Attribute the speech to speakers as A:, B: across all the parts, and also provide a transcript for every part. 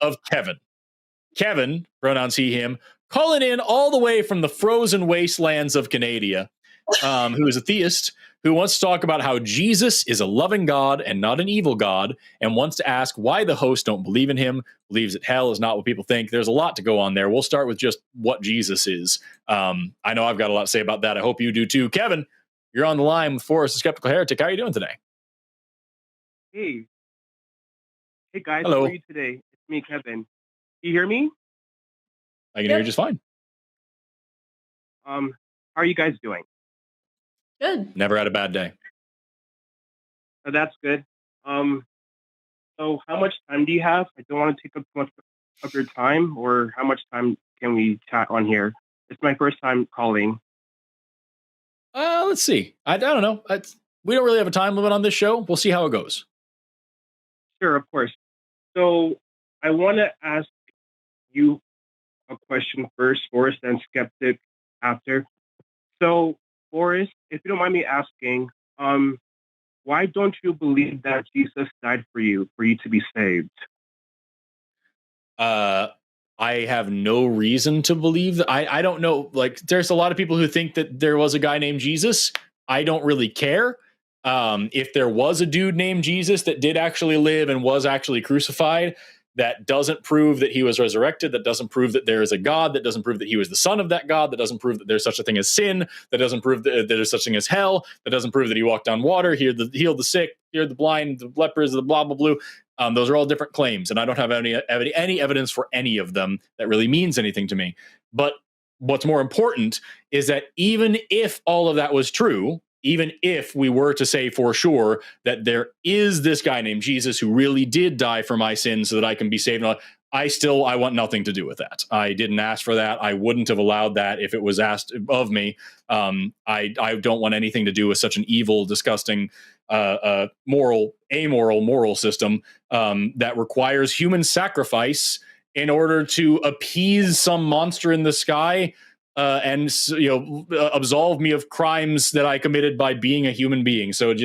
A: of Kevin. Kevin, pronouns he, him, calling in all the way from the frozen wastelands of Canada, who is a theist, who wants to talk about how Jesus is a loving God and not an evil God, and wants to ask why the hosts don't believe in him, believes that hell is not what people think. There's a lot to go on there. We'll start with just what Jesus is. I know I've got a lot to say about that. I hope you do too. Kevin, you're on the line with Forrest, the Skeptical Heretic. How are you doing today?
B: Hey. Hey, guys.
A: Hello.
B: How are you today? It's me, Kevin. You hear me?
A: I can hear you just fine.
B: How are you guys doing?
C: Good.
A: Never had a bad day.
B: Oh, that's good. So how much time do you have? I don't want to take up too much of your time, or how much time can we chat on here? It's my first time calling.
A: Let's see. I don't know. We don't really have a time limit on this show. We'll see how it goes.
B: Sure, of course. So I want to ask you a question first, Forrest, and Skeptic after. So, Forrest, if you don't mind me asking, why don't you believe that Jesus died for you to be saved?
A: I have no reason to believe that. I don't know. Like, there's a lot of people who think that there was a guy named Jesus. I don't really care. If there was a dude named Jesus that did actually live and was actually crucified, that doesn't prove that he was resurrected. That doesn't prove that there is a God. That doesn't prove that he was the son of that God. That doesn't prove that there's such a thing as sin. That doesn't prove that there's such a thing as hell. That doesn't prove that he walked on water, healed the sick, cured the blind, the lepers, the blah, blah, blah. Those are all different claims, and I don't have any evidence for any of them that really means anything to me. But what's more important is that even if all of that was true, even if we were to say for sure that there is this guy named Jesus who really did die for my sins so that I can be saved, I want nothing to do with that. I didn't ask for that. I wouldn't have allowed that if it was asked of me. I don't want anything to do with such an evil, disgusting, amoral system that requires human sacrifice in order to appease some monster in the sky and absolve me of crimes that I committed by being a human being. So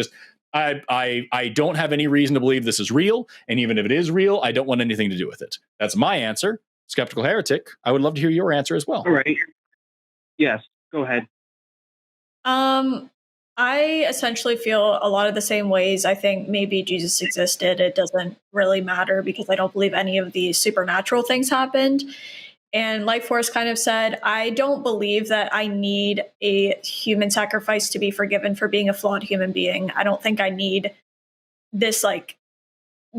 A: I don't have any reason to believe this is real, and even if it is real, I don't want anything to do with it. That's my answer. Skeptical Heretic, I would love to hear your answer as well.
B: All right. Yes, go ahead.
C: I essentially feel a lot of the same ways. I think maybe Jesus existed. It doesn't really matter because I don't believe any of these supernatural things happened. And like Forrest kind of said, I don't believe that I need a human sacrifice to be forgiven for being a flawed human being. I don't think I need this like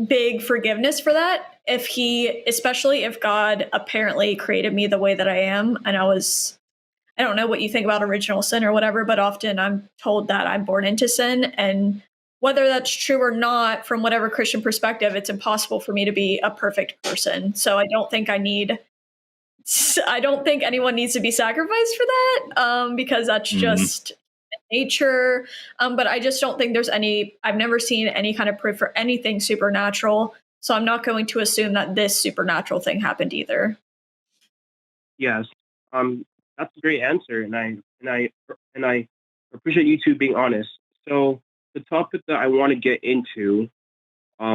C: big forgiveness for that. Especially if God apparently created me the way that I am, and I don't know what you think about original sin or whatever, but often I'm told that I'm born into sin. And whether that's true or not, from whatever Christian perspective, it's impossible for me to be a perfect person. So I don't think anyone needs to be sacrificed for that, because that's just nature. But I just don't think I've never seen any kind of proof for anything supernatural. So I'm not going to assume that this supernatural thing happened either.
B: Yes. That's a great answer, and I appreciate you two being honest. So the topic that I want to get into,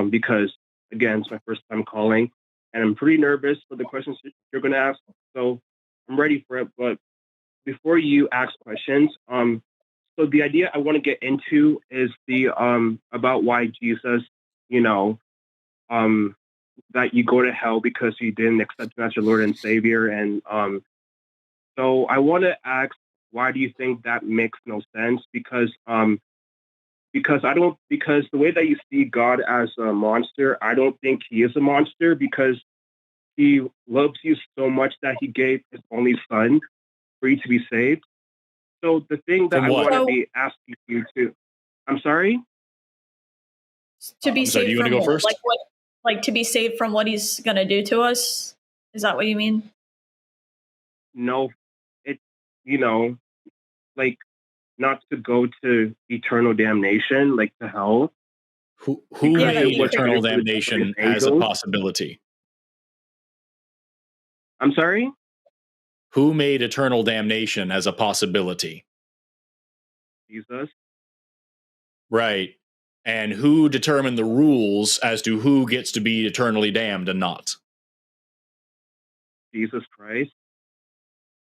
B: because again, it's my first time calling, and I'm pretty nervous for the questions you're going to ask. So I'm ready for it. But before you ask questions, so the idea I want to get into is the about why Jesus, that you go to hell because you didn't accept him as your Lord and Savior, and so I want to ask, why do you think that makes no sense? Because the way that you see God as a monster, I don't think he is a monster, because he loves you so much that he gave his only son for you to be saved. So the thing that I want to be asking you to, I'm sorry?
C: To be saved
A: from
C: what?
A: First?
C: Like to be saved from what he's going to do to us? Is that what you mean?
B: No, like not to go to eternal damnation, like to hell.
A: Who made eternal damnation as a possibility?
B: I'm sorry?
A: Who made eternal damnation as a possibility?
B: Jesus.
A: Right. And who determined the rules as to who gets to be eternally damned and not?
B: Jesus Christ.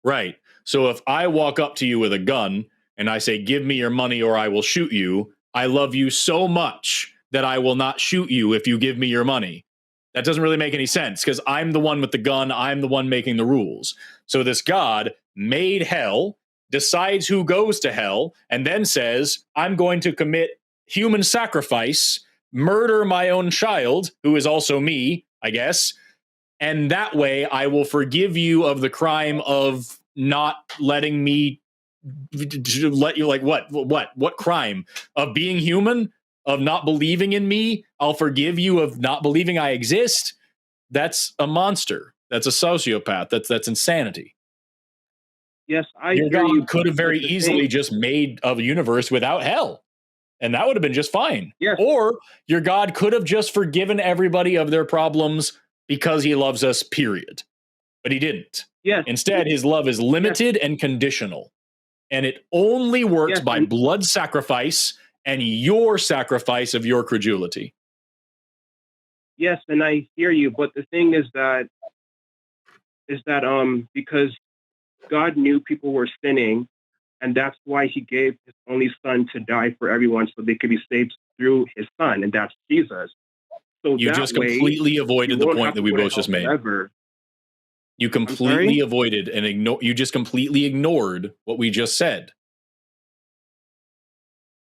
A: Right. So if I walk up to you with a gun and I say, give me your money or I will shoot you, I love you so much that I will not shoot you if you give me your money. That doesn't really make any sense because I'm the one with the gun. I'm the one making the rules. So this God made hell, decides who goes to hell, and then says, I'm going to commit human sacrifice, murder my own child, who is also me, I guess, and that way I will forgive you of the crime of not letting me let you, like, what crime of being human, of not believing in me. I'll forgive you of not believing I exist. That's a monster. That's a sociopath. That's insanity.
B: Yes, I
A: Your
B: hear you.
A: God could have very
B: the
A: easily
B: thing-
A: just made a universe without hell, and that would have been just fine.
B: Yes.
A: Or your God could have just forgiven everybody of their problems because he loves us, period. But he didn't.
B: Yes.
A: Instead, his love is limited and conditional. And it only works
B: Yes,
A: by
B: and-
A: blood sacrifice and your sacrifice of your credulity.
B: Yes, and I hear you. But the thing is that because God knew people were sinning, and that's why he gave his only son to die for everyone so they could be saved through his son, and that's Jesus. So
A: You
B: that
A: just
B: way,
A: completely avoided
B: you
A: the
B: won't
A: point
B: have
A: that
B: to
A: we
B: go to
A: both just
B: hell
A: made.
B: forever.
A: You completely avoided and you just completely ignored what we just said.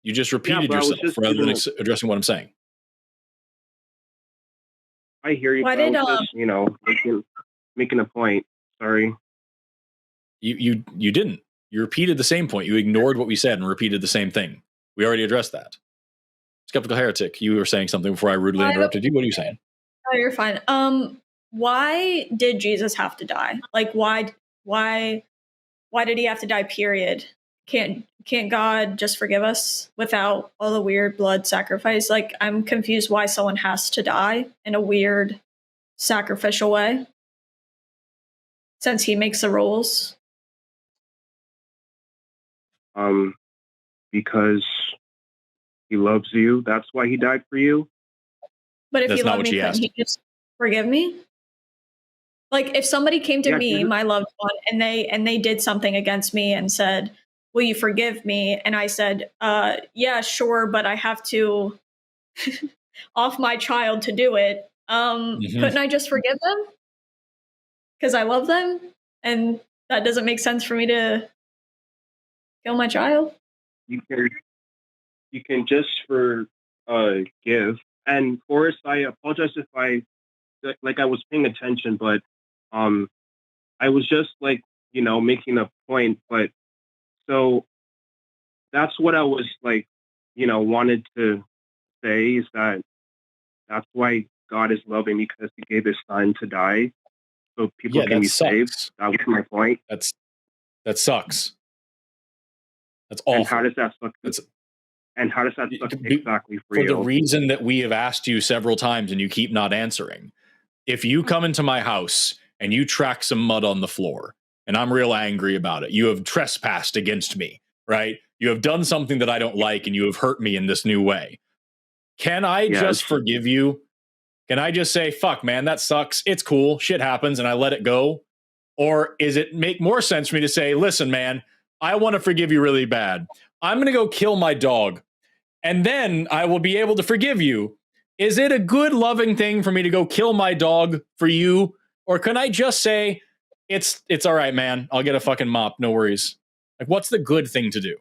A: You just repeated
B: but I was
A: yourself
B: just
A: rather than
B: giving-
A: addressing what I'm saying.
B: I hear you.
C: Why
B: But I
C: did,
B: was just, making a point. Sorry.
A: You didn't. You repeated the same point. You ignored what we said and repeated the same thing. We already addressed that. Skeptical Heretic, you were saying something before I rudely interrupted you. What are you saying?
C: Oh, you're fine. Why did Jesus have to die? Like, why did he have to die? Period. Can't God just forgive us without all the weird blood sacrifice? Like, I'm confused why someone has to die in a weird sacrificial way, since he makes the rules.
B: Because he loves you. That's why he died for you.
C: But if
A: That's
C: he
A: not
C: loved
A: what
C: me,
A: she
C: couldn't
A: asked.
C: he just forgive me? Like, if somebody came to
B: Yeah,
C: me,
B: Jesus-
C: my loved one, and they did something against me and said, "Will you forgive me?" And I said, "Yeah, sure, but I have to off my child to do it." Couldn't I just forgive them because I love them, and that doesn't make sense for me to kill my child?
B: You can just give. And Forrest, I apologize if I was paying attention, but I was just making a point. But so that's what I was wanted to say is that that's why God is loving because he gave his son to die so people
A: Yeah,
B: can
A: that
B: be saved.
A: sucks.
B: That was my point.
A: That sucks. That's awful.
B: And how does that suck? And how does that suck exactly for you?
A: For the reason that we have asked you several times and you keep not answering. If you come into my house and you track some mud on the floor and I'm real angry about it, you have trespassed against me, right? You have done something that I don't like and you have hurt me in this new way. Can I just forgive you? Can I just say, fuck, man, that sucks. It's cool. Shit happens and I let it go? Or is it make more sense for me to say, listen, man, I want to forgive you really bad. I'm going to go kill my dog and then I will be able to forgive you. Is it a good, loving thing for me to go kill my dog for you? Or can I just say, it's all right, man. I'll get a fucking mop. No worries. Like, what's the good thing to do?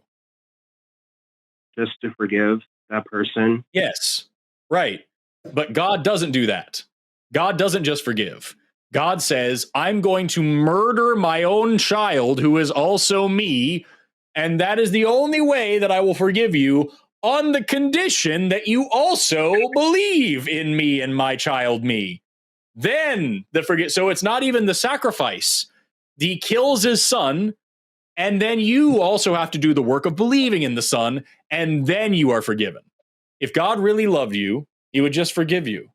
B: Just to forgive that person.
A: Yes, right. But God doesn't do that. God doesn't just forgive. God says, I'm going to murder my own child who is also me. And that is the only way that I will forgive you, on the condition that you also believe in me and my child me. Then the forget. So it's not even the sacrifice. He kills his son, and then you also have to do the work of believing in the son, and then you are forgiven. If God really loved you, he would just forgive you,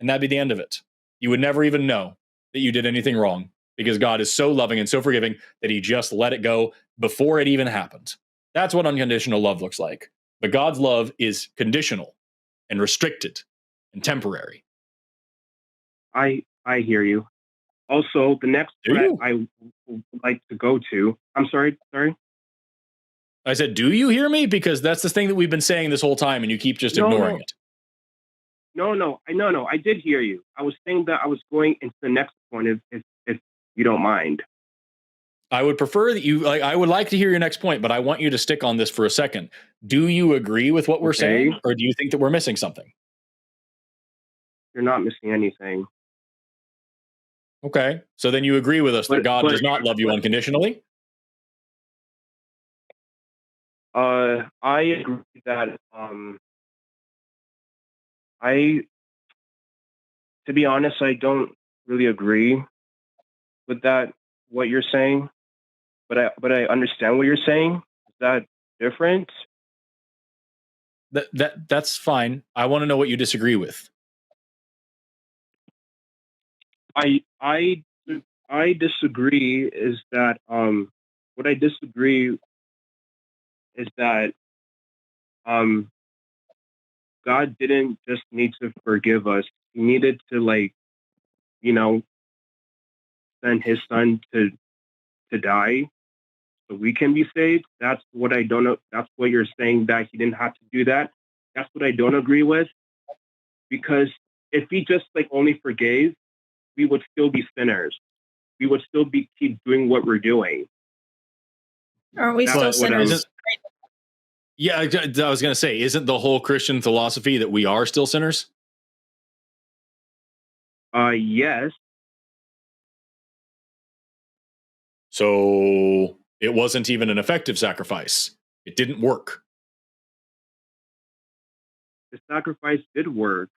A: and that'd be the end of it. You would never even know that you did anything wrong because God is so loving and so forgiving that he just let it go before it even happened. That's what unconditional love looks like. But God's love is conditional and restricted and temporary.
B: I hear you. Also, the next
A: Do
B: one
A: you?
B: I would like to go to. I'm sorry.
A: I said, do you hear me? Because that's the thing that we've been saying this whole time, and you keep just
B: No,
A: ignoring
B: no,
A: it.
B: no. I did hear you. I was saying that I was going into the next point if you don't mind.
A: I would prefer that you like. I would like to hear your next point, but I want you to stick on this for a second. Do you agree with what we're
B: Okay.
A: saying, or do you think that we're missing something?
B: You're not missing anything.
A: Okay, so then you agree with us that God does not love you
B: but
A: unconditionally.
B: I agree that I to be honest, I don't really agree with that what you're saying, but I understand what you're saying. Is that different?
A: That's fine. I want to know what you disagree with.
B: I I I disagree is that what I disagree is that um God didn't just need to forgive us. He needed to you know, send his son to die so we can be saved. That's what I don't know. That's what you're saying that he didn't have to do that. That's what I don't agree with because if he just only forgave, we would still be sinners. We would still be keep doing what we're doing.
C: Are we
B: That's
C: still
A: But
B: what
C: sinners?
A: yeah, I was going to say, isn't the whole Christian philosophy that we are still sinners?
B: Yes,
A: So it wasn't even an effective sacrifice. It didn't work.
B: the sacrifice did work.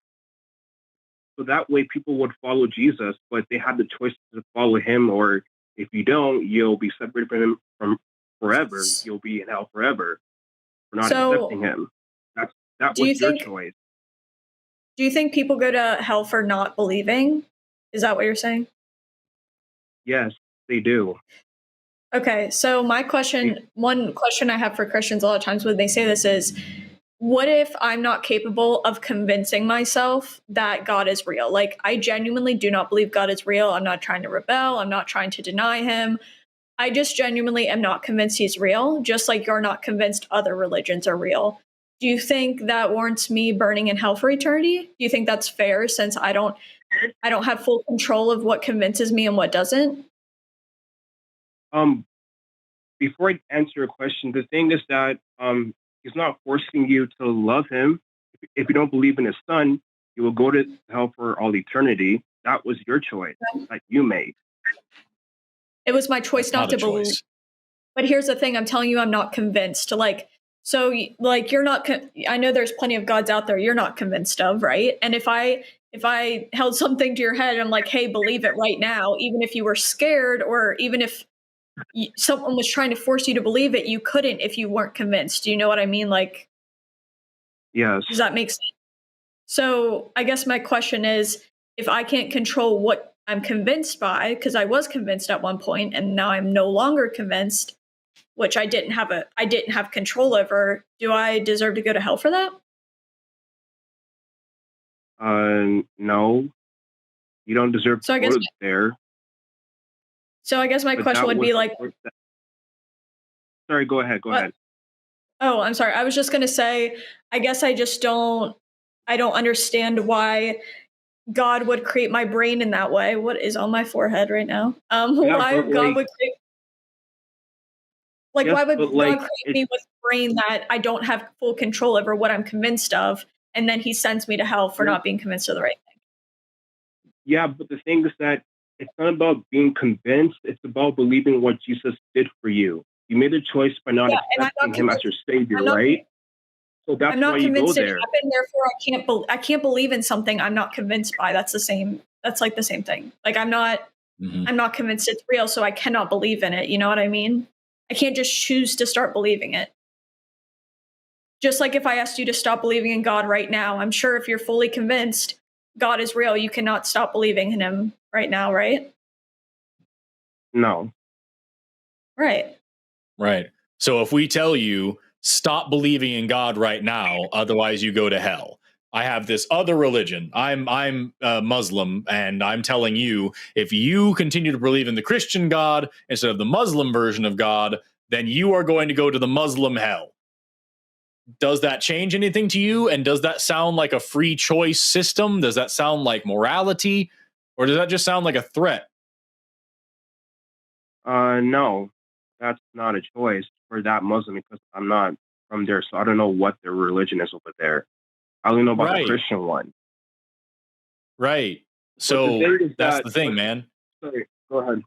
B: So that way people would follow Jesus, but they had the choice to follow him, or if you don't, you'll be separated from him from forever. You'll be in hell forever for not accepting
C: So,
B: him. That
C: do
B: was
C: you
B: your
C: think
B: choice.
C: do you think people go to hell for not believing? Is that what you're saying?
B: Yes, they do.
C: Okay, so one question I have for Christians a lot of times when they say this is, what if I'm not capable of convincing myself that God is real? Like, I genuinely do not believe God is real. I'm not trying to rebel. I'm not trying to deny him. I just genuinely am not convinced he's real, just like you're not convinced other religions are real. Do you think that warrants me burning in hell for eternity? Do you think that's fair since I don't have full control of what convinces me and what doesn't?
B: Um, Before I answer your question, the thing is that he's not forcing you to love him. If you don't believe in his son, you will go to hell for all eternity. That was your choice that you made.
C: It was my choice
A: That's
C: not
A: not a
C: to believe.
A: choice.
C: But here's the thing, I'm telling you I'm not convinced. So like you're not I know there's plenty of gods out there you're not convinced of, right? And if I held something to your head and I'm like, "Hey, believe it right now," even if you were scared or even if someone was trying to force you to believe it, you couldn't if you weren't convinced. Do you know what I mean? Like,
B: Yes.
C: does that make sense? So, I guess my question is, if I can't control what I'm convinced by because I was convinced at one point and now I'm no longer convinced, which I didn't have control over, do I deserve to go to hell for that?
B: No, you don't deserve to
C: So I
B: go
C: guess
B: to there.
C: so I guess my
B: But
C: question
B: that
C: would
B: was
C: be like,
B: sorry. Go ahead. Go
C: what?
B: ahead.
C: Oh, I'm sorry. I was just going to say, I guess I don't understand why God would create my brain in that way. What is on my forehead right now?
B: Yeah,
C: Why
B: but
C: God would create like
B: yes,
C: why
B: but
C: would God create me with a brain that I don't have full control over what I'm convinced of, and then He sends me to hell for
B: yes,
C: not being convinced of the right thing?
B: yeah. But the thing is that it's not about being convinced. It's about believing what Jesus did for you. You made a choice by not
C: Yeah, and I'm
B: accepting
C: not
B: him as your
C: convinced.
B: savior,
C: I'm not.
B: right? So that's
C: I'm
B: why
C: not
B: you go
C: convinced it
B: there.
C: happened. Therefore, I can't believe in something I'm not convinced by. That's the same. That's like the same thing. Like I'm not.
A: Mhm.
C: I'm not convinced it's real, so I cannot believe in it. You know what I mean? I can't just choose to start believing it. Just like if I asked you to stop believing in God right now, I'm sure if you're fully convinced God is real, you cannot stop believing in Him right now, right?
B: No.
C: Right.
A: Right. So if we tell you stop believing in God right now, otherwise you go to hell, I have this other religion. I'm Muslim, and I'm telling you, if you continue to believe in the Christian God instead of the Muslim version of God, then you are going to go to the Muslim hell. Does that change anything to you? And does that sound like a free choice system? Does that sound like morality? Or does that just sound like a threat?
B: No, that's not a choice for that Muslim because I'm not from there, so I don't know what their religion is over there. I only know about the
A: Right.
B: Christian one.
A: Right.
B: But the
A: So
B: thing is
A: that's
B: that,
A: the thing, man.
B: sorry, go ahead.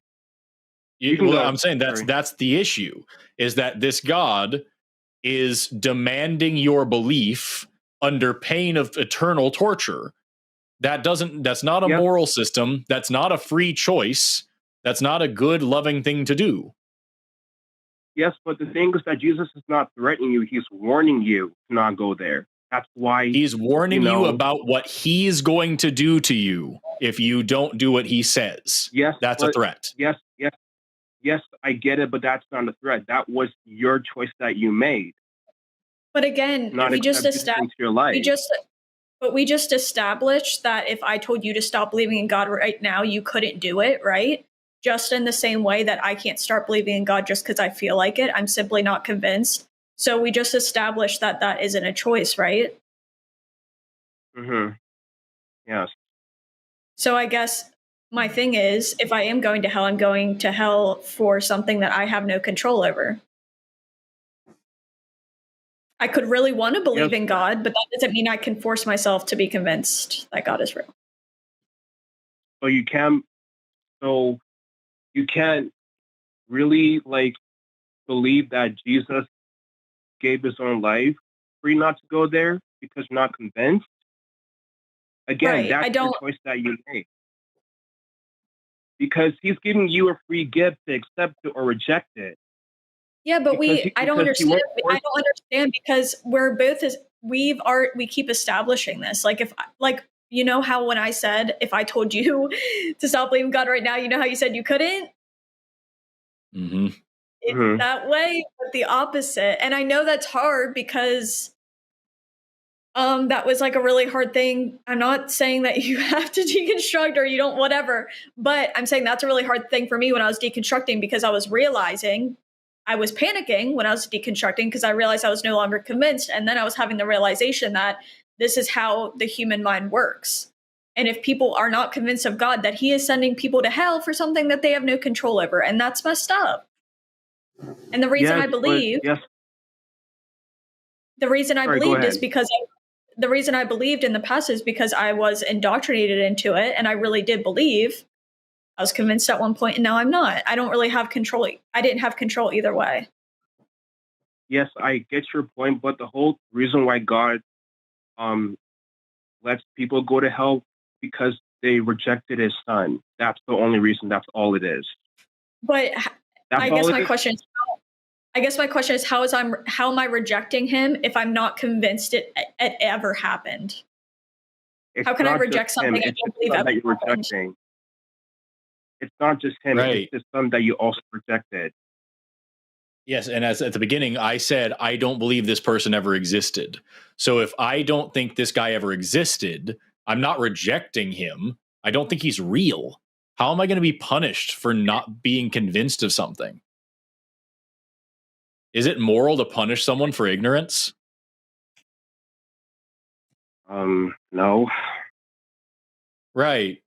B: You can
A: Well,
B: go.
A: I'm saying
B: Sorry.
A: that's the issue, is that this God is demanding your belief under pain of eternal torture. That's not a
B: Yes,
A: moral system. That's not a free choice. That's not a good, loving thing to do.
B: yes, but the thing is that Jesus is not threatening you; he's warning you to not go there. That's why
A: He's warning
B: you
A: you
B: know.
A: about what he's going to do to you if you don't do what he says.
B: Yes,
A: That's a threat.
B: yes, I get it, but that's not a threat. That was your choice that you made,
C: But again,
B: not
C: we just
B: accept Jesus
C: established
B: into your life.
C: we just established that if I told you to stop believing in God right now, you couldn't do it, right? Just in the same way that I can't start believing in God just because I feel like it. I'm simply not convinced. So we just established that that isn't a choice, right?
B: Mm-hmm. Yes.
C: So I guess my thing is, if I am going to hell, I'm going to hell for something that I have no control over. I could really want to believe
B: Yes.
C: in God, but that doesn't mean I can force myself to be convinced that God is real.
B: So you can. So you can't really believe that Jesus gave his own life for you not to go there because you're not convinced. Again,
C: Right.
B: that's
C: I
B: the
C: don't.
B: choice that you make. Because he's giving you a free gift to accept it or reject it.
C: Yeah, but I don't understand. I
B: Forced.
C: don't understand because we're both as we keep establishing this. Like if like you know how when I said if I told you to stop believing God right now, you know how you said you couldn't?
A: Mm-hmm.
C: It's
B: Mhm.
C: that way, but the opposite. And I know that's hard because that was like a really hard thing. I'm not saying that you have to deconstruct or you don't whatever, but I'm saying that's a really hard thing for me when I was deconstructing because I was realizing I was panicking when I was deconstructing because I realized I was no longer convinced and then I was having the realization that this is how the human mind works. And if people are not convinced of God, that he is sending people to hell for something that they have no control over, and that's messed up. And the reason
B: Yes,
C: I
B: but
C: believe
B: yes.
C: the reason I
B: Sorry, go
C: believed is
B: ahead.
C: because the reason I believed in the past is because I was indoctrinated into it and I really did believe. I was convinced at one point and now I'm not. I don't really have control. I didn't have control either way.
B: Yes, I get your point, but the whole reason why God um lets people go to hell because they rejected his son. That's the only reason. That's all it is.
C: But
B: That's
C: I
B: all
C: guess
B: it
C: my
B: is.
C: question is how am I rejecting him if I'm not convinced it ever happened?
B: It's
C: How can I
B: not just
C: reject
B: him.
C: something I
B: It's
C: don't
B: his
C: believe
B: son
C: ever
B: that you're
C: happened?
B: rejecting. It's not just him. It's
A: Right.
B: his son that you also rejected.
A: Yes, and as at the beginning, I said I don't believe this person ever existed. So if I don't think this guy ever existed, I'm not rejecting him. I don't think he's real. How am I going to be punished for not being convinced of something? Is it moral to punish someone for ignorance?
B: No.
A: Right.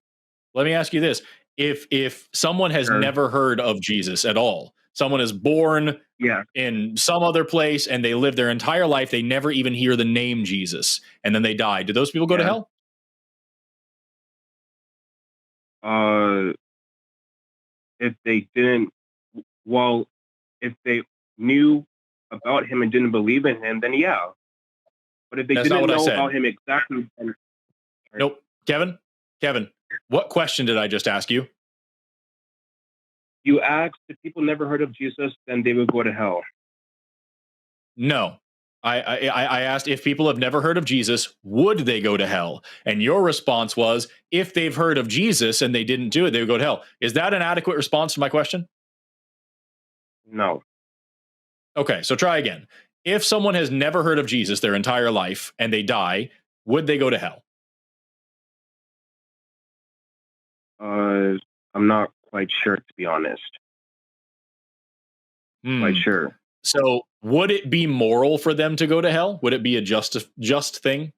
A: Let me ask you this. If someone has
B: Sure.
A: never heard of Jesus at all, someone is born
B: Yeah.
A: in some other place and they live their entire life, they never even hear the name Jesus, and then they die. Do those people go to
B: Yeah.
A: hell?
B: Uh, if they didn't, well, if they knew about him and didn't believe in him, then yeah. But if they
A: That's not
B: didn't
A: what I
B: know
A: said.
B: about him exactly, then
A: Nope. Kevin, what question did I just ask you?
B: you asked if people never heard of Jesus, then they would go to hell.
A: No. I asked if people have never heard of Jesus, would they go to hell? And your response was, if they've heard of Jesus and they didn't do it, they would go to hell. Is that an adequate response to my question?
B: No.
A: Okay, so try again. If someone has never heard of Jesus their entire life and they die, would they go to hell?
B: I'm not quite sure, to be honest. Quite sure.
A: So would it be moral for them to go to hell? Would it be a just thing?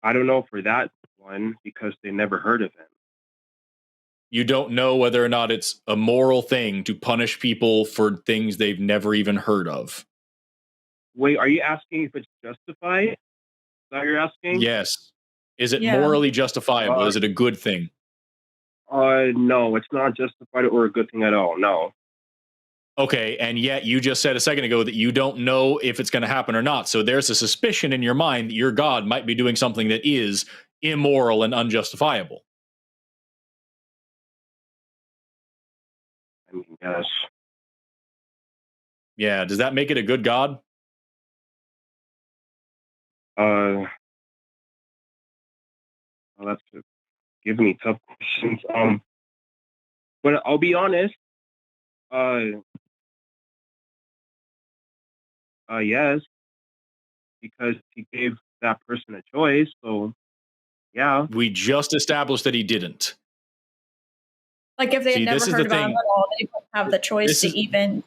B: I don't know for that one because they never heard of him.
A: You don't know whether or not it's a moral thing to punish people for things they've never even heard of.
B: Wait, are you asking if it's justified? Is that what you're asking?
A: Yes. Is it
C: Yeah.
A: morally justifiable? Is it a good thing?
B: No, it's not justified or a good thing at all. No.
A: Okay, and yet you just said a second ago that you don't know if it's going to happen or not. So there's a suspicion in your mind that your God might be doing something that is immoral and unjustifiable.
B: I mean, yes.
A: Yeah, does that make it a good God?
B: Well, that's giving me tough questions. But I'll be honest. Yes, because he gave that person a choice. So, yeah.
A: We just established that he didn't.
C: Like if they had
A: See,
C: never
A: this is
C: heard
A: the
C: about
A: thing.
C: him at all, they wouldn't have the choice
A: This
C: to
A: is-
C: even.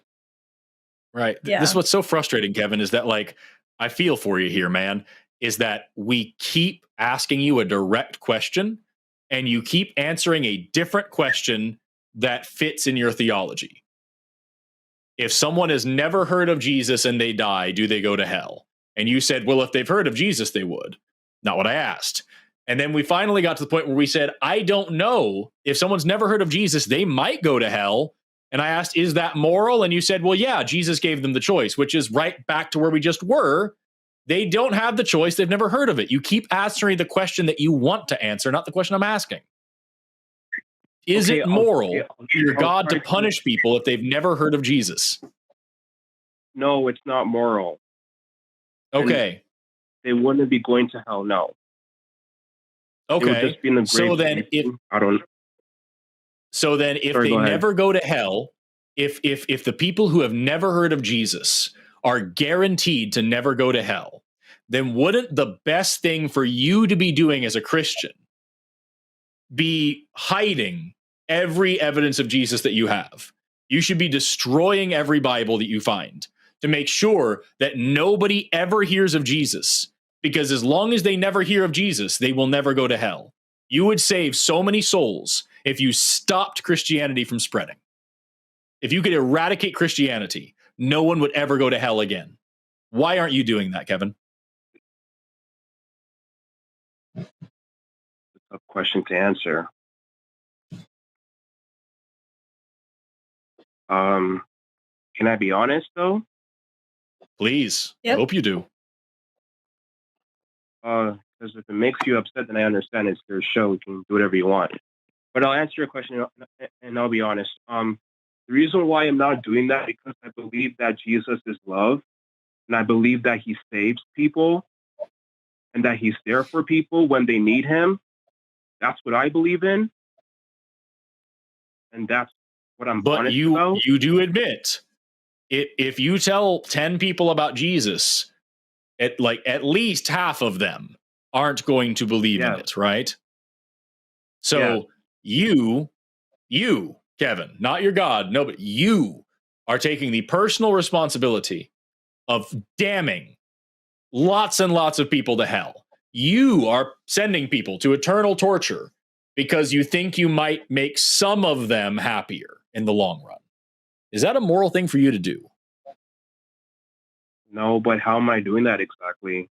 A: Right.
C: Yeah.
A: This is what's so frustrating, Kevin, is that like I feel for you here, man, is that we keep asking you a direct question and you keep answering a different question that fits in your theology. If someone has never heard of Jesus and they die, do they go to hell? And you said, well, if they've heard of Jesus, they would. Not what I asked. And then we finally got to the point where we said, I don't know. If someone's never heard of Jesus, they might go to hell. And I asked, is that moral? And you said, well, yeah, Jesus gave them the choice, which is right back to where we just were. They don't have the choice. They've never heard of it. You keep answering the question that you want to answer, not the question I'm asking. Is it moral for your God to punish people if they've never heard of Jesus?
B: No, it's not moral.
A: Okay.
B: They wouldn't be going to hell. No.
A: Okay.
B: It would just be in the grave.
A: So then, if they never go to hell, if the people who have never heard of Jesus are guaranteed to never go to hell, then wouldn't the best thing for you to be doing as a Christian be hiding every evidence of Jesus that you have? You should be destroying every Bible that you find to make sure that nobody ever hears of Jesus, because as long as they never hear of Jesus, they will never go to hell. You would save so many souls if you stopped Christianity from spreading. If you could eradicate Christianity, no one would ever go to hell again. Why aren't you doing that, Kevin?
B: It's a tough question to answer. Can I be honest, though?
A: Please.
C: Yep.
A: I hope you do.
B: Because if it makes you upset, then I understand it's your show. You can do whatever you want. But I'll answer your question, and I'll be honest. The reason why I'm not doing that is because I believe that Jesus is love, and I believe that he saves people, and that he's there for people when they need him. That's what I believe in, and that's what I'm honest about.
A: But you do admit, if you tell 10 people about Jesus, at least half of them aren't going to believe in it, right? So you, Kevin, not your God, no, but you are taking the personal responsibility of damning lots and lots of people to hell. You are sending people to eternal torture because you think you might make some of them happier in the long run. Is that a moral thing for you to do?
B: No, but how am I doing that exactly?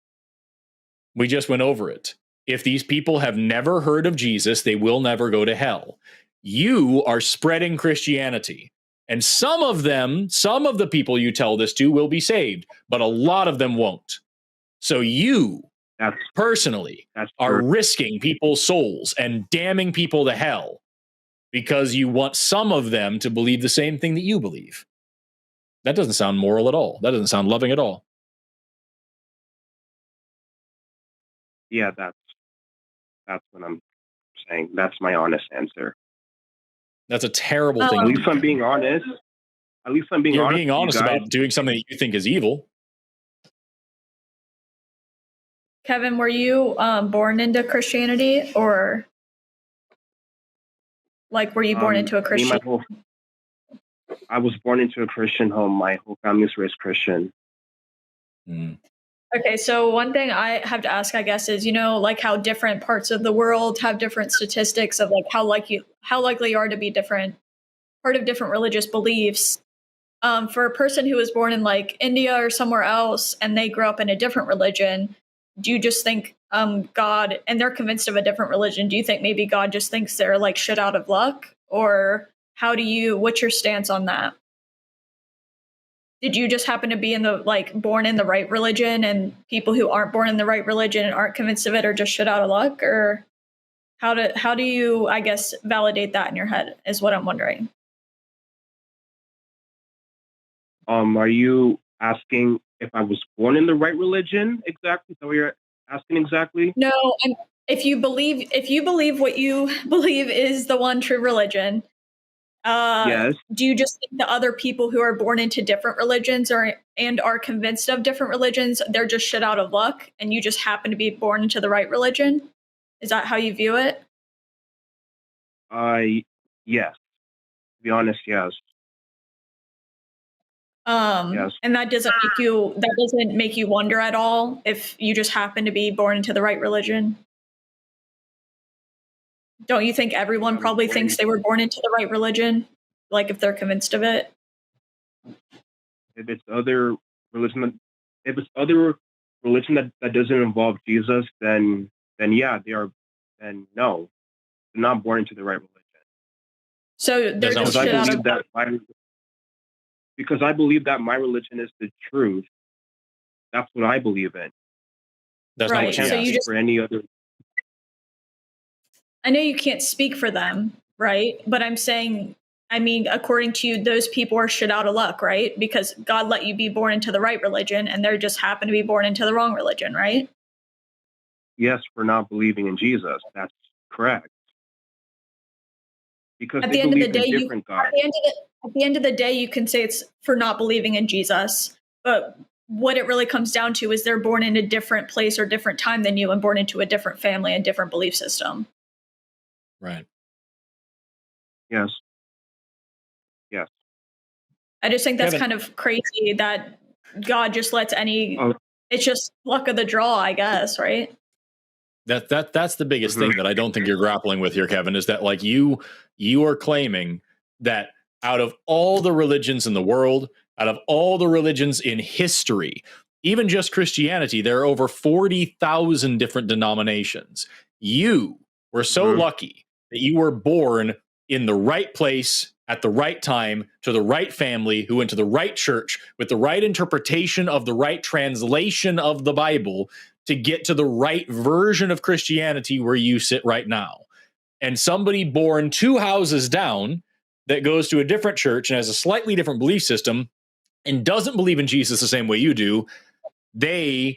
A: We just went over it. If these people have never heard of Jesus, they will never go to hell. You are spreading Christianity. And some of the people you tell this to will be saved, but a lot of them won't. So you personally are risking people's souls and damning people to hell because you want some of them to believe the same thing that you believe. That doesn't sound moral at all. That doesn't sound loving at all.
B: Yeah, that's what I'm saying. That's my honest answer.
A: That's a terrible thing.
B: At least I'm being honest.
A: You're being honest about doing something that you think is evil.
C: Kevin, were you born into Christianity, or like were you born into a Christian?
B: I was born into a Christian home. My whole family is raised Christian.
A: Mm.
C: Okay, so one thing I have to ask, I guess, is like how different parts of the world have different statistics of like how likely you are to be part of different religious beliefs. For a person who was born in like India or somewhere else and they grew up in a different religion, do you just think God, and they're convinced of a different religion, do you think maybe God just thinks they're like shit out of luck? Or what's your stance on that? Did you just happen to be born in the right religion, and people who aren't born in the right religion and aren't convinced of it are just shit out of luck? Or how do you, I guess, validate that in your head is what I'm wondering.
B: Are you asking if I was born in the right religion exactly? So you're asking exactly?
C: No, if you believe what you believe is the one true religion,
B: Yes.
C: do you just think the other people who are born into different religions and are convinced of different religions, they're just shit out of luck, and you just happen to be born into the right religion? Is that how you view it?
B: Yes. To be honest, yes. Yes.
C: And that doesn't make you wonder at all if you just happen to be born into the right religion? Don't you think everyone probably thinks they were born into the right religion? Like if they're convinced of it?
B: If it's other religion, that doesn't involve Jesus, then yeah, they are. Then no, they're not born into the right religion.
C: So they're just shit out of
B: because I believe that my religion is the truth. That's what I believe in.
A: That's right.
B: So you just for any other.
C: I know you can't speak for them, right? But I'm saying, I mean, according to you, those people are shit out of luck, right? Because God let you be born into the right religion, and they just happen to be born into the wrong religion, right?
B: Yes, for not believing in Jesus. That's correct. Because
C: at the end of the day, at the end of the day, you can say it's for not believing in Jesus, but what it really comes down to is they're born in a different place or different time than you, and born into a different family and different belief system.
A: Right.
B: Yes. Yes.
C: I just think that's kind of crazy that God just lets it's just luck of the draw, I guess, right?
A: That's the biggest thing that I don't think you're grappling with here, Kevin, is that like you are claiming that out of all the religions in the world, out of all the religions in history, even just Christianity, there are over 40,000 different denominations. You were so lucky that you were born in the right place at the right time to the right family who went to the right church with the right interpretation of the right translation of the Bible to get to the right version of Christianity where you sit right now. And somebody born 2 houses down that goes to a different church and has a slightly different belief system and doesn't believe in Jesus the same way you do, they're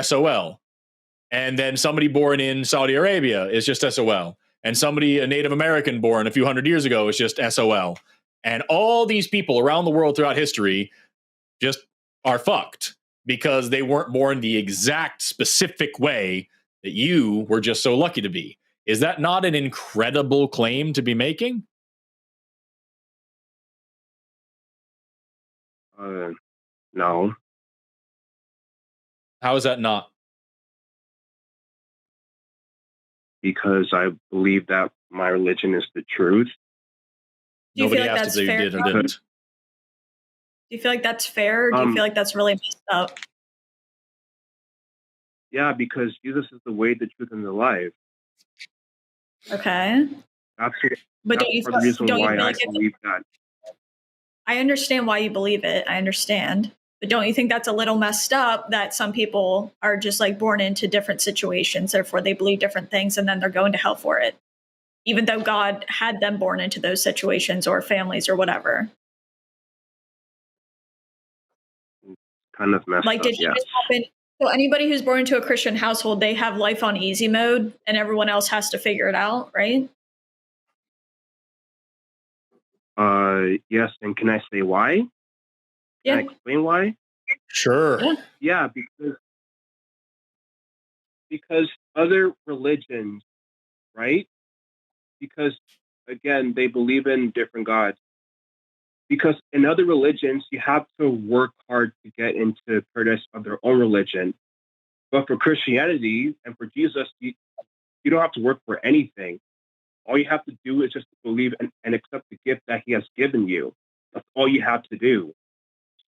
A: SOL. And then somebody born in Saudi Arabia is just SOL. And a Native American born a few hundred years ago is just SOL. And all these people around the world throughout history just are fucked because they weren't born the exact specific way that you were just so lucky to be. Is that not an incredible claim to be making?
B: No.
A: How is that not?
B: Because I believe that my religion is the truth.
A: Nobody asked if you did or didn't.
C: Do you feel like that's fair? Or do you feel like that's really messed up?
B: Yeah, because Jesus is the way, the truth, and the life.
C: Okay.
B: That's the reason why I believe that.
C: I understand why you believe it. I understand. But don't you think that's a little messed up that some people are just like born into different situations, therefore they believe different things, and then they're going to hell for it, even though God had them born into those situations or families or whatever?
B: Kind of messed up,
C: did it just happen? So anybody who's born into a Christian household, they have life on easy mode and everyone else has to figure it out, right?
B: Yes, and can I say why?
C: Yeah.
B: Can I explain why?
A: Sure.
B: Yeah, because because other religions, right? Because again, they believe in different gods. Because in other religions, you have to work hard to get into paradise of their own religion. But for Christianity and for Jesus, you don't have to work for anything. All you have to do is just believe and accept the gift that he has given you. That's all you have to do.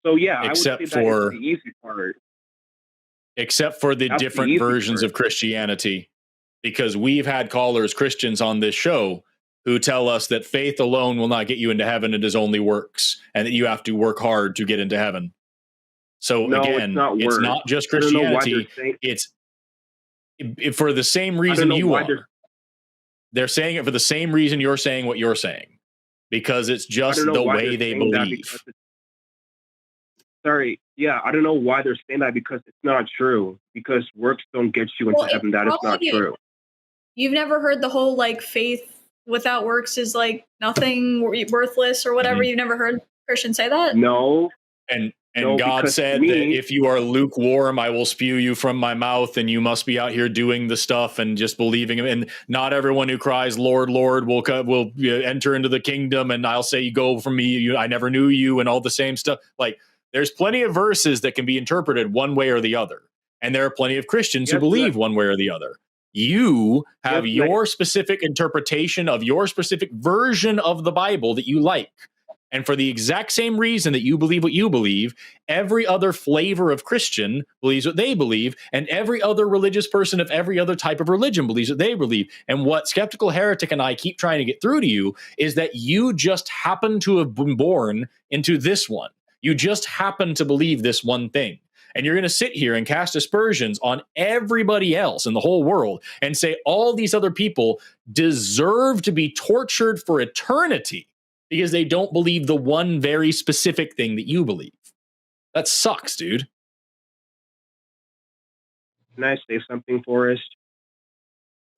B: So yeah, I would say that is the easy part.
A: Except for the different versions of Christianity, because we've had callers, Christians on this show, who tell us that faith alone will not get you into heaven. It is only works, and that you have to work hard to get into heaven. So
B: no,
A: again, it's not just Christianity. It's for the same reason you are. They're saying it for the same reason you're saying what you're saying, because it's just the way they believe.
B: Sorry, yeah, I don't know why they're saying that, because it's not true. Because works don't get you into heaven. That is not true.
C: You've never heard the whole like faith without works is like nothing, worthless or whatever. You've never heard Christians say that?
B: No.
A: And God said that if you are lukewarm, I will spew you from my mouth, and you must be out here doing the stuff and just believing him. And not everyone who cries, Lord, Lord, will enter into the kingdom. And I'll say, you go from me, I never knew you, and all the same stuff. Like, there's plenty of verses that can be interpreted one way or the other. And there are plenty of Christians who believe one way or the other. You have your specific interpretation of your specific version of the Bible that you like. And for the exact same reason that you believe what you believe, every other flavor of Christian believes what they believe, and every other religious person of every other type of religion believes what they believe. And what Skeptical Heretic and I keep trying to get through to you is that you just happen to have been born into this one. You just happen to believe this one thing. And you're going to sit here and cast aspersions on everybody else in the whole world and say all these other people deserve to be tortured for eternity because they don't believe the one very specific thing that you believe. That sucks, dude.
B: Can I say something, Forrest?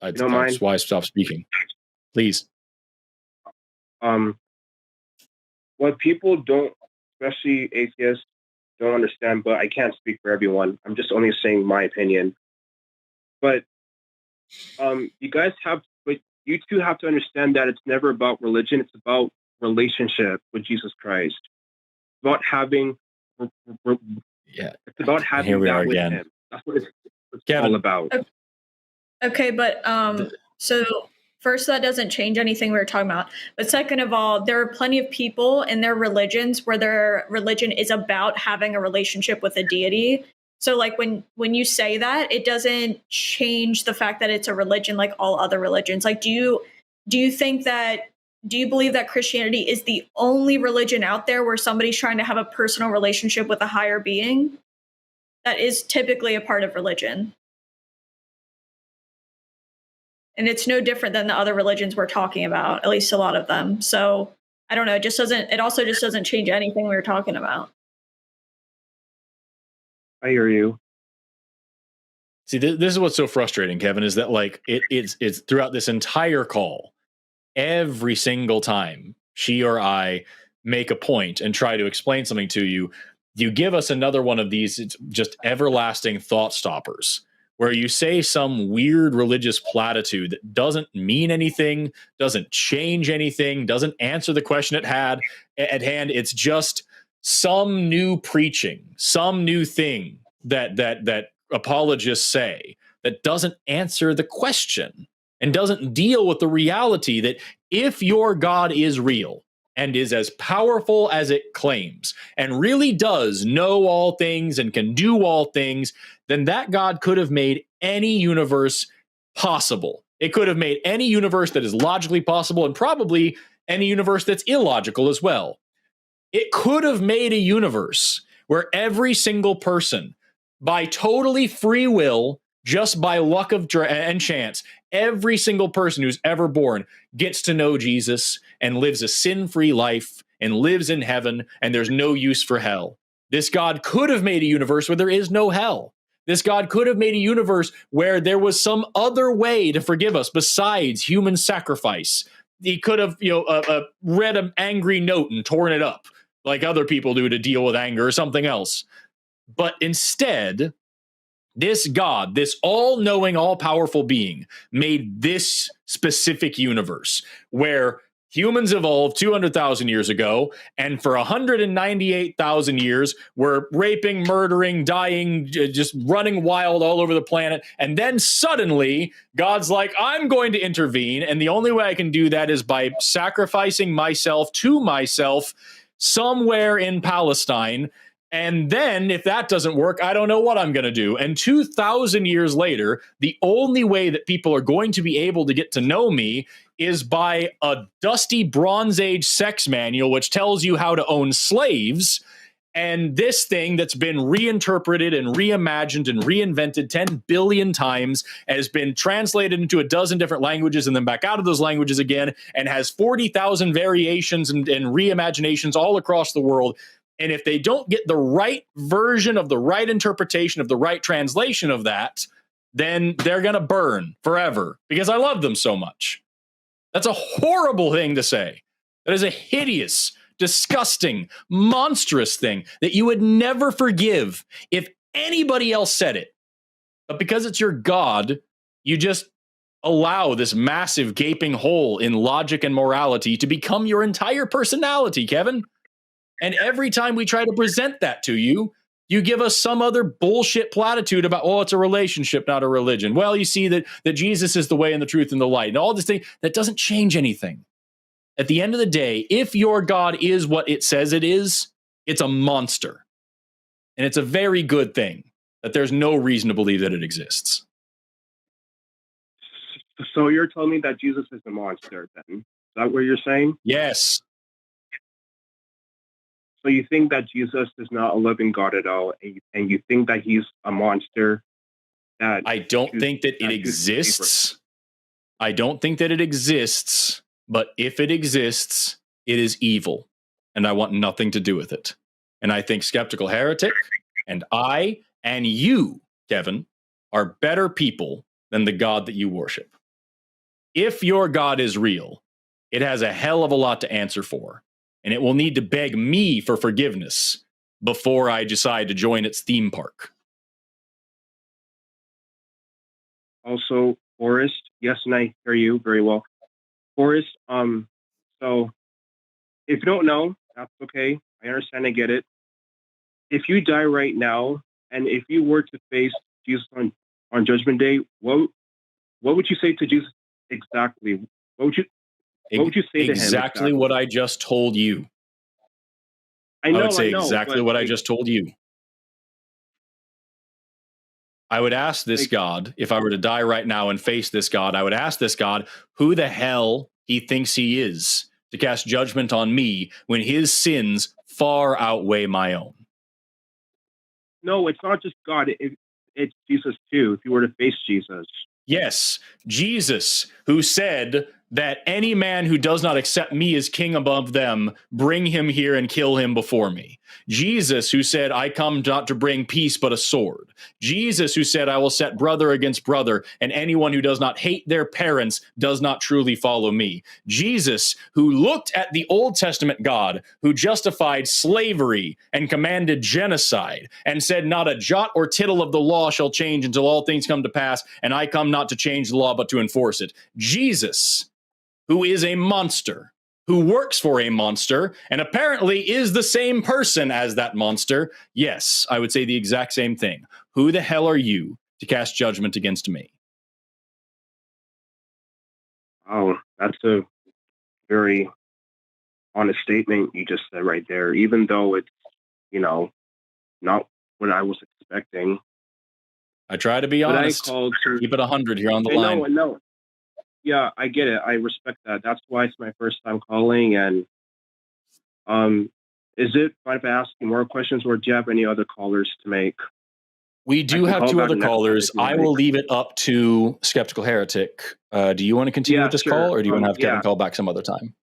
A: I don't mind. That's why I stopped speaking. Please.
B: What people don't, especially atheists, don't understand, but I can't speak for everyone. I'm just only saying my opinion. But you two have to understand that it's never about religion. It's about relationship with Jesus Christ. It's about having, it's about having that with him. That's what it's all about.
C: Okay, but so first, that doesn't change anything we were talking about. But second of all, there are plenty of people in their religions where their religion is about having a relationship with a deity. So like when you say that, it doesn't change the fact that it's a religion like all other religions. Like, do you believe that Christianity is the only religion out there where somebody's trying to have a personal relationship with a higher being? That is typically a part of religion. And it's no different than the other religions we're talking about, at least a lot of them. So I don't know. It also just doesn't change anything we were talking about.
B: I hear you.
A: See, this is what's so frustrating, Kevin, is that like it's throughout this entire call, every single time she or I make a point and try to explain something to you, you give us another one of these just everlasting thought stoppers where you say some weird religious platitude that doesn't mean anything, doesn't change anything, doesn't answer the question at hand. It's just some new preaching, some new thing that apologists say that doesn't answer the question and doesn't deal with the reality that if your God is real and is as powerful as it claims and really does know all things and can do all things, then that God could have made any universe possible. It could have made any universe that is logically possible and probably any universe that's illogical as well. It could have made a universe where every single person, by totally free will, just by luck and chance, every single person who's ever born gets to know Jesus and lives a sin-free life and lives in heaven, and there's no use for hell. This God could have made a universe where there is no hell. This God could have made a universe where there was some other way to forgive us besides human sacrifice. He could have, read an angry note and torn it up like other people do to deal with anger or something else. But instead, This God, this all-knowing, all-powerful being, made this specific universe where humans evolved 200,000 years ago, and for 198,000 years, we're raping, murdering, dying, just running wild all over the planet. And then suddenly, God's like, I'm going to intervene, and the only way I can do that is by sacrificing myself to myself somewhere in Palestine. And then, if that doesn't work, I don't know what I'm going to do. And 2,000 years later, the only way that people are going to be able to get to know me is by a dusty Bronze Age sex manual, which tells you how to own slaves. And this thing that's been reinterpreted and reimagined and reinvented 10 billion times has been translated into a dozen different languages and then back out of those languages again, and has 40,000 variations and reimaginations all across the world. And if they don't get the right version of the right interpretation of the right translation of that, then they're going to burn forever because I love them so much. That's a horrible thing to say. That is a hideous, disgusting, monstrous thing that you would never forgive if anybody else said it. But because it's your God, you just allow this massive gaping hole in logic and morality to become your entire personality, Kevin. And every time we try to present that to you, you give us some other bullshit platitude about, oh, it's a relationship, not a religion. Well, you see that Jesus is the way and the truth and the light and all this thing. That doesn't change anything. At the end of the day, if your God is what it says it is, it's a monster. And it's a very good thing that there's no reason to believe that it exists.
B: So you're telling me that Jesus is a monster then? Is that what you're saying?
A: Yes.
B: So you think that Jesus is not a living God at all, and you think that he's a monster? That
A: I don't think that it exists. I don't think that it exists, but if it exists, it is evil, and I want nothing to do with it. And I think Skeptical Heretic and I and you, Kevin, are better people than the God that you worship. If your God is real, it has a hell of a lot to answer for. And it will need to beg me for forgiveness before I decide to join its theme park.
B: Also, Forrest, yes, and I hear you very well. Forrest, so if you don't know, that's okay. I understand, I get it. If you die right now, and if you were to face Jesus on Judgment Day, what would you say to Jesus exactly? What would you say to him?
A: Exactly what I just told you. I would say exactly what I just told you. I would ask this God, if I were to die right now and face this God, I would ask this God who the hell he thinks he is to cast judgment on me when his sins far outweigh my own.
B: No, it's not just God. It's Jesus too, if you were to face Jesus.
A: Yes, Jesus, who said that any man who does not accept me as king above them, bring him here and kill him before me. Jesus, who said, I come not to bring peace but a sword. Jesus, who said, I will set brother against brother, and anyone who does not hate their parents does not truly follow me. Jesus, who looked at the Old Testament God, who justified slavery and commanded genocide, and said, not a jot or tittle of the law shall change until all things come to pass, and I come not to change the law but to enforce it. Jesus, who is a monster, who works for a monster, and apparently is the same person as that monster. Yes, I would say the exact same thing. Who the hell are you to cast judgment against me?
B: Oh, that's a very honest statement you just said right there, even though it's, not what I was expecting.
A: I try to be honest. Keep it 100 here on the line.
B: No. Yeah, I get it. I respect that. That's why it's my first time calling. And is it fine if I ask you more questions, or do you have any other callers to make?
A: We do have two other callers. I will leave it up to Skeptical Heretic. Do you want to continue with this call, or do you want to have Kevin call back some other time?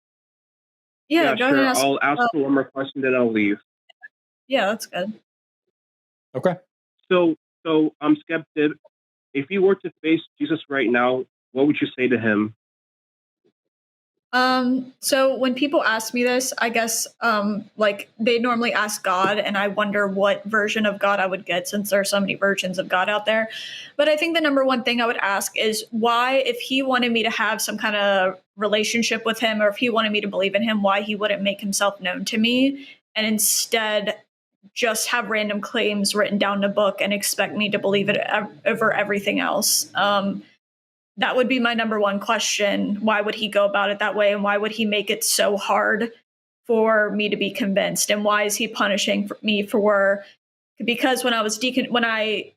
C: Yeah, go ahead.
B: I'll ask one more question, then I'll leave.
C: Yeah, that's good.
A: Okay.
B: So I'm skeptic. If you were to face Jesus right now, what would you say to him?
C: So when people ask me this, I guess like they normally ask God, and I wonder what version of God I would get since there are so many versions of God out there. But I think the number one thing I would ask is why, if he wanted me to have some kind of relationship with him, or if he wanted me to believe in him, why he wouldn't make himself known to me and instead just have random claims written down in a book and expect me to believe it over everything else. That would be my number one question. Why would he go about it that way? And why would he make it so hard for me to be convinced? And why is he punishing me for? Because when I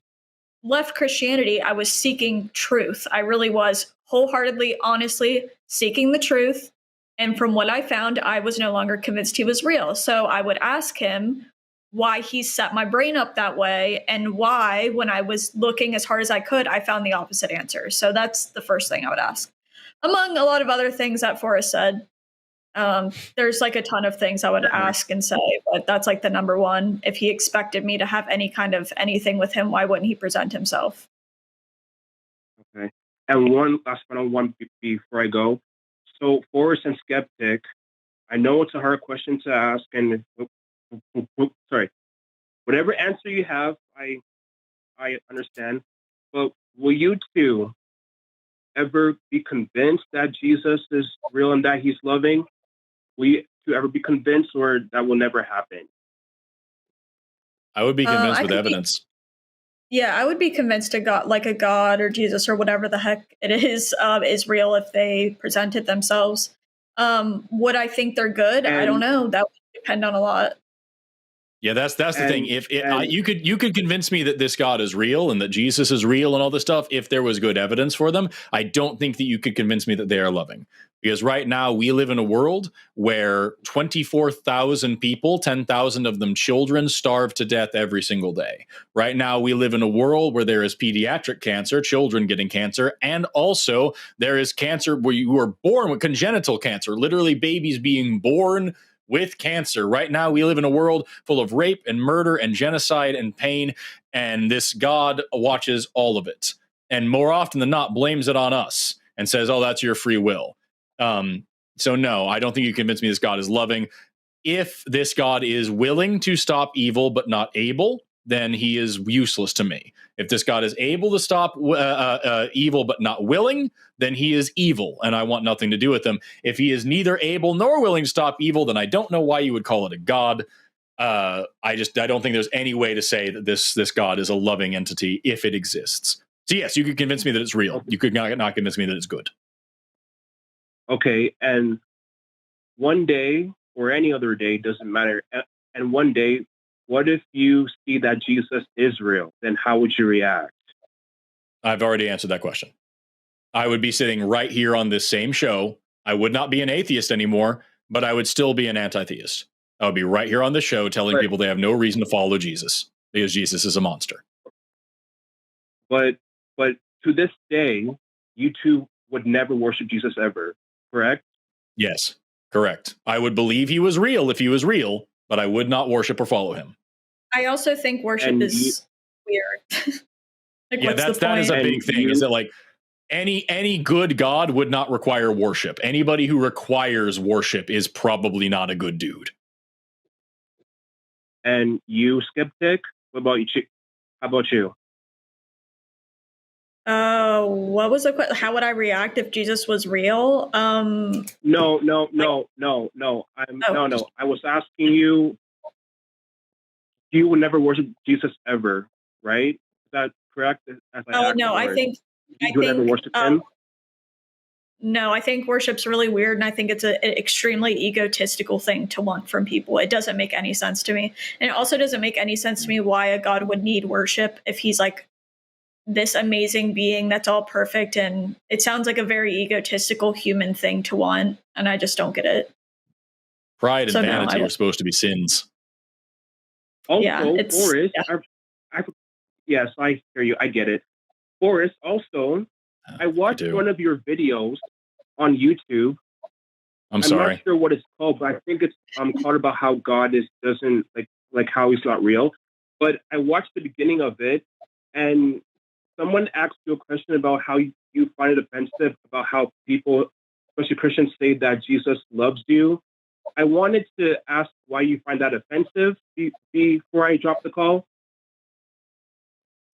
C: left Christianity, I was seeking truth. I really was wholeheartedly, honestly seeking the truth. And from what I found, I was no longer convinced he was real. So I would ask him why he set my brain up that way, and why, when I was looking as hard as I could, I found the opposite answer. So that's the first thing I would ask. Among a lot of other things that Forrest said, there's like a ton of things I would ask and say, but that's like the number one. If he expected me to have any kind of anything with him, why wouldn't he present himself?
B: Okay. And one last final one before I go. So, Forrest and Skeptic, I know it's a hard question to ask, and sorry, whatever answer you have, I understand. But will you two ever be convinced that Jesus is real and that he's loving? Will you two ever be convinced, or that will never happen?
A: I would be convinced
C: I
A: with
C: could
A: evidence.
C: Yeah, I would be convinced a God or Jesus or whatever the heck it is real if they presented themselves. Would I think they're good? I don't
B: And
C: know. That would depend on a lot.
A: Yeah, that's the thing.
B: and
A: If
B: and
A: you could convince me that this God is real and that Jesus is real and all this stuff, if there was good evidence for them, I don't think that you could convince me that they are loving. Because right now we live in a world where 24,000 people, 10,000 of them children, starve to death every single day. Right now we live in a world where there is pediatric cancer, children getting cancer, and also there is cancer where you are born with congenital cancer, literally babies being born with cancer. Right now, we live in a world full of rape and murder and genocide and pain, and this God watches all of it. And more often than not, blames it on us and says, "Oh, that's your free will." So, no, I don't think you convince me this God is loving. If this God is willing to stop evil but not able, then he is useless to me. If this God is able to stop evil but not willing, then he is evil, and I want nothing to do with him. If he is neither able nor willing to stop evil, then I don't know why you would call it a God. I don't think there's any way to say that this God is a loving entity if it exists. So yes, you could convince me that it's real. You could not convince me that it's good.
B: okay, and one day or any other day doesn't matter. And one day, what if you see that Jesus is real? Then how would you react?
A: I've already answered that question. I would be sitting right here on this same show. I would not be an atheist anymore, but I would still be an anti-theist. I would be right here on the show telling
B: But
A: people they have no reason to follow Jesus because Jesus is a monster.
B: but but to this day, you two would never worship Jesus ever, correct?
A: Yes, correct. I would believe he was real if he was real, but I would not worship or follow him.
C: I also think worship
B: And you
C: is weird. Like,
A: Yeah,
C: what's the
A: that is a
C: point?
A: big
B: and
A: thing. Is
B: you
A: that like any good God would not require worship. Anybody who requires worship is probably not a good dude.
B: and you skeptic. What about you? How about you?
C: What was the question? How would I react if Jesus was real?
B: No, no,
C: Like,
B: no, no, no. I'm
C: oh,
B: no, no. I was asking you. You would never worship Jesus ever, right? Is that correct? As I asked
C: no,
B: Forrest,
C: I
B: you would never
C: think,
B: worship him.
C: no, I think worship's really weird, and I think it's an extremely egotistical thing to want from people. It doesn't make any sense to me, and it also doesn't make any sense to me why a god would need worship if he's like this amazing being that's all perfect. And it sounds like a very egotistical human thing to want, and I just don't get it.
A: Pride and
C: So no,
A: vanity are supposed to be sins.
C: yeah,
B: Also,
C: it's
B: Forrest,
C: yeah.
B: yes, I hear you. I get it. Forrest, also, I
A: I
B: watched
A: do.
B: one of your videos on YouTube.
A: I'm
B: I'm not
A: sorry.
B: sure what it's called, but I think it's called about how God is doesn't like how he's not real. But I watched the beginning of it, and someone asked you a question about how you find it offensive about how people especially Christians, say that Jesus loves you. I wanted to ask why you find that offensive before I drop the call.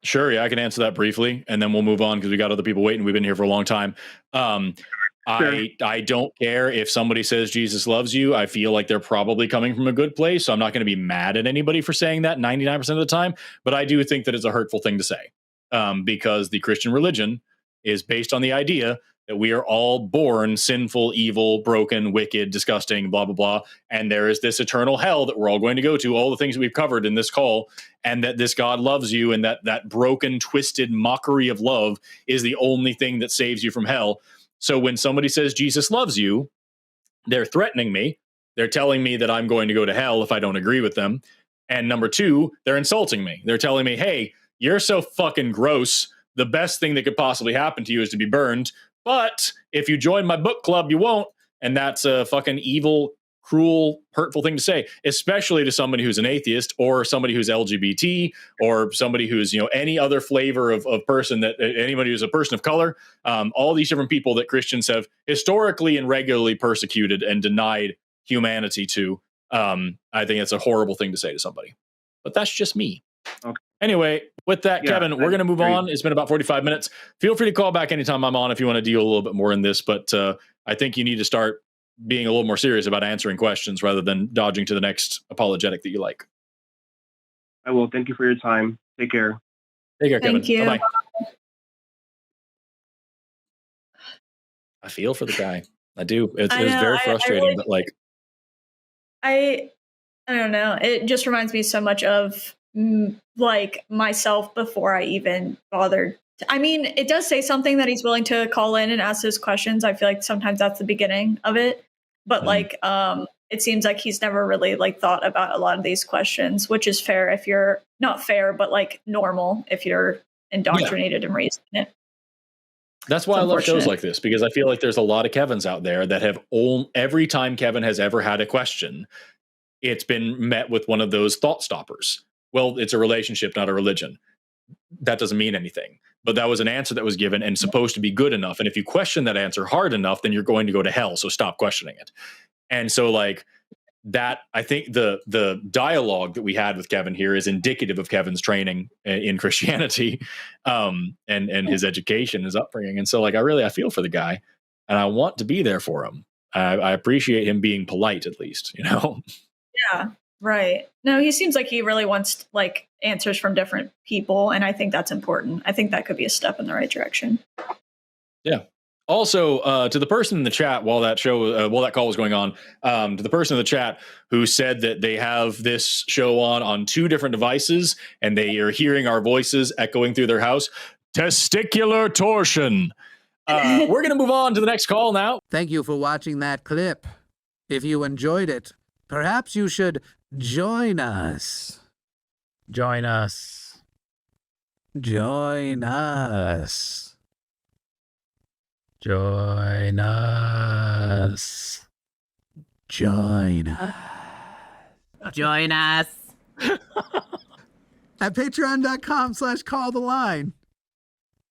A: Sure, yeah, I can answer that briefly, and then we'll move on because we got other people waiting. We've been here for a long time. I don't care if somebody says Jesus loves you. I feel like they're probably coming from a good place, so I'm not going to be mad at anybody for saying that 99% of the time. But I do think that it's a hurtful thing to say, because the Christian religion is based on the idea that we are all born sinful, evil, broken, wicked, disgusting, blah, blah, blah. And there is this eternal hell that we're all going to go to, all the things that we've covered in this call, and that this God loves you, and that broken, twisted mockery of love is the only thing that saves you from hell. So when somebody says Jesus loves you, they're threatening me. They're telling me that I'm going to go to hell if I don't agree with them. And number two, they're insulting me. They're telling me, hey, you're so fucking gross. The best thing that could possibly happen to you is to be burned. But if you join my book club, you won't. And that's a fucking evil, cruel, hurtful thing to say, especially to somebody who's an atheist or somebody who's LGBT or somebody who's, any other flavor of person, that anybody who's a person of color, all these different people that Christians have historically and regularly persecuted and denied humanity to. I think it's a horrible thing to say to somebody, but that's just me.
B: Okay.
A: Anyway, with that,
B: Yeah,
A: Kevin, we're going to move on. It's been about 45 minutes. Feel free to call back anytime I'm on if you want to deal a little bit more in this, but I think you need to start being a little more serious about answering questions rather than dodging to the next apologetic that you like.
B: I will. Thank you for your time. Take care.
A: Take care, Kevin.
C: Thank you.
A: Bye-bye. I feel for the guy. I do. It's very frustrating, but
C: I don't know. It just reminds me so much of like myself before I even bothered. I mean, it does say something that he's willing to call in and ask those questions. I feel like sometimes that's the beginning of it, but it seems like he's never really thought about a lot of these questions, which is fair if you're not fair, but normal if you're indoctrinated and raised in it.
A: That's why I love shows like this, because I feel like there's a lot of Kevins out there that have every time Kevin has ever had a question, it's been met with one of those thought stoppers. Well, it's a relationship, not a religion. That doesn't mean anything. But that was an answer that was given and supposed to be good enough. And if you question that answer hard enough, then you're going to go to hell. So stop questioning it. And so that, I think the dialogue that we had with Kevin here is indicative of Kevin's training in Christianity, and his education, his upbringing. And so I feel for the guy, and I want to be there for him. I appreciate him being polite, at least,
C: Yeah, right. No, he seems like he really wants answers from different people, and I think that's important. I think that could be a step in the right direction.
A: Yeah. Also, to the person in the chat while that call was going on, to the person in the chat who said that they have this show on two different devices and they are hearing our voices echoing through their house, testicular torsion. We're going to move on to the next call now.
D: Thank you for watching that clip. If you enjoyed it, perhaps you should join us.
E: Join us.
D: Join us.
E: Join us.
D: Join us.
F: Join us.
D: At patreon.com/calltheline.